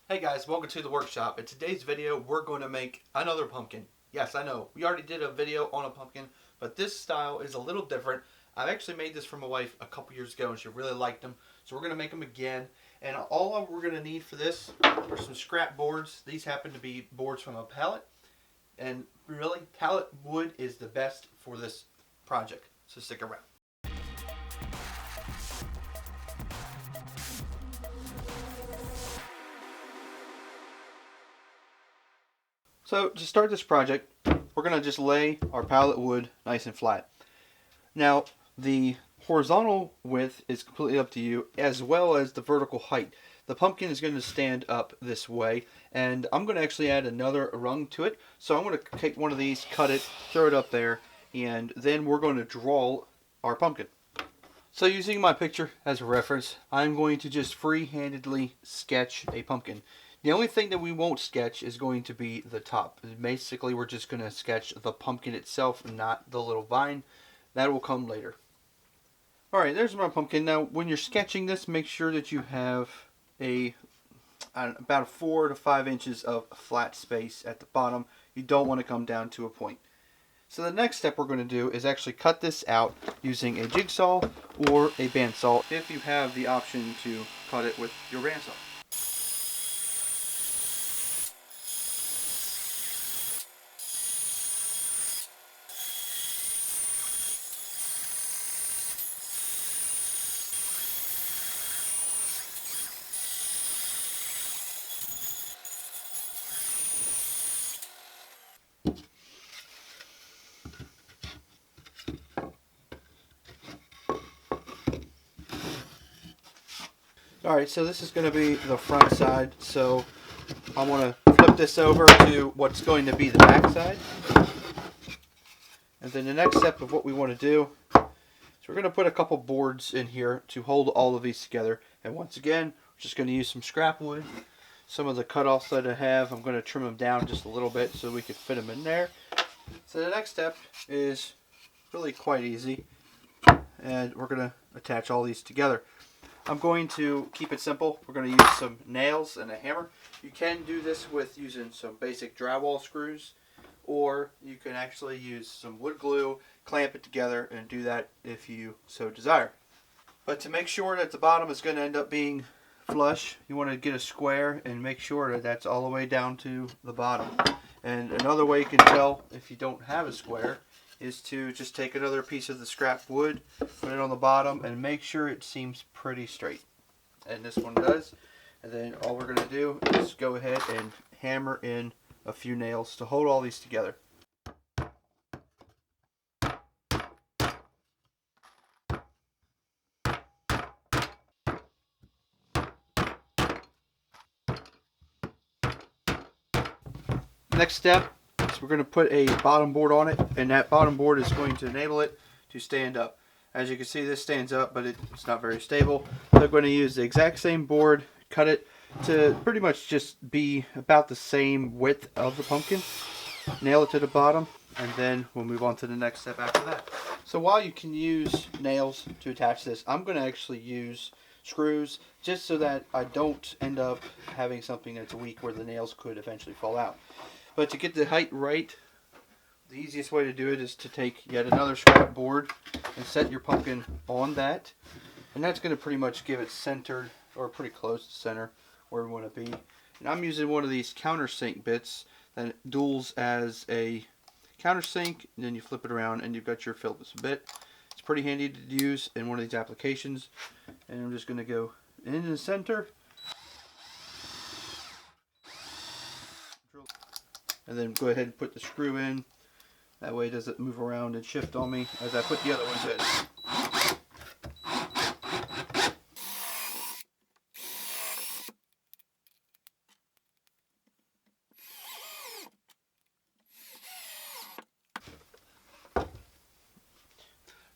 Hey guys, welcome to the workshop. In today's video, we're going to make another pumpkin. Yes, I know, we already did a video on a pumpkin, but this style is a little different. I've actually made this for my wife a couple years ago and she really liked them. So we're going to make them again. And all we're going to need for this are some scrap boards. These happen to be boards from a pallet. And really, pallet wood is the best for this project. So stick around. So to start this project, we're going to just lay our pallet wood nice and flat. Now, the horizontal width is completely up to you, as well as the vertical height. The pumpkin is going to stand up this way, and I'm going to actually add another rung to it. So I'm going to take one of these, cut it, throw it up there, and then we're going to draw our pumpkin. So using my picture as a reference, I'm going to just free-handedly sketch a pumpkin. The only thing that we won't sketch is going to be the top. Basically, we're just going to sketch the pumpkin itself, not the little vine. That will come later. Alright, there's my pumpkin. Now, when you're sketching this, make sure that you have about 4 to 5 inches of flat space at the bottom. You don't want to come down to a point. So the next step we're going to do is actually cut this out using a jigsaw or a bandsaw if you have the option to cut it with your bandsaw. Alright, so this is going to be the front side, so I want to flip this over to what's going to be the back side. And then the next step of what we want to do is we're going to put a couple boards in here to hold all of these together. And once again, we're just going to use some scrap wood. Some of the cutoffs that I have, I'm going to trim them down just a little bit so we can fit them in there. So the next step is really quite easy. And we're going to attach all these together. I'm going to keep it simple. We're going to use some nails and a hammer. You can do this with using some basic drywall screws, or you can actually use some wood glue, clamp it together, and do that if you so desire. But to make sure that the bottom is going to end up being flush, you want to get a square and make sure that that's all the way down to the bottom. And another way you can tell if you don't have a square is to just take another piece of the scrap wood, put it on the bottom, and make sure it seems pretty straight. And this one does. And then all we're going to do is go ahead and hammer in a few nails to hold all these together. Next step is we're going to put a bottom board on it, and that bottom board is going to enable it to stand up. As you can see, this stands up, but it's not very stable. So I'm going to use the exact same board, cut it to pretty much just be about the same width of the pumpkin, nail it to the bottom, and then we'll move on to the next step after that. So while you can use nails to attach this, I'm going to actually use screws just so that I don't end up having something that's weak where the nails could eventually fall out. But to get the height right, the easiest way to do it is to take yet another scrap board and set your pumpkin on that. And that's going to pretty much give it centered, or pretty close to center, where we want to be. And I'm using one of these countersink bits that duals as a countersink, and then you flip it around and you've got your Phillips bit. It's pretty handy to use in one of these applications. And I'm just going to go in the center. And then go ahead and put the screw in. That way it doesn't move around and shift on me as I put the other ones in.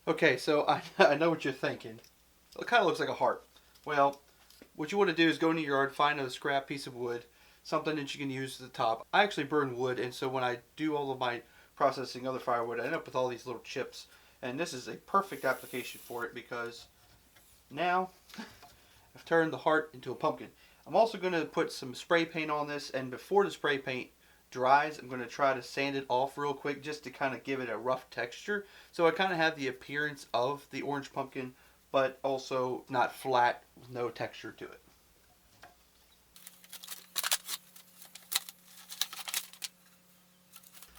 Okay, so I know what you're thinking. It kind of looks like a heart. Well, what you want to do is go in the yard, find a scrap piece of wood, something that you can use at the top. I actually burn wood, and so when I do all of my processing other firewood, I end up with all these little chips. And this is a perfect application for it because now I've turned the heart into a pumpkin. I'm also going to put some spray paint on this, and before the spray paint dries, I'm going to try to sand it off real quick just to kind of give it a rough texture. So I kind of have the appearance of the orange pumpkin, but also not flat with no texture to it.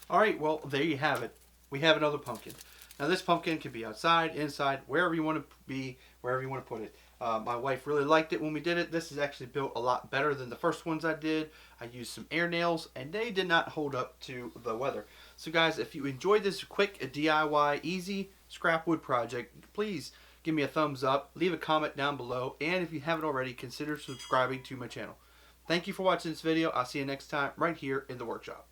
Alright, well, there you have it. We have another pumpkin. Now this pumpkin can be outside, inside, wherever you want to be, wherever you want to put it. My wife really liked it when we did it. This is actually built a lot better than the first ones I did. I used some air nails, and they did not hold up to the weather. So guys, if you enjoyed this quick DIY, easy scrap wood project, please give me a thumbs up, leave a comment down below, and if you haven't already, consider subscribing to my channel. Thank you for watching this video. I'll see you next time right here in the workshop.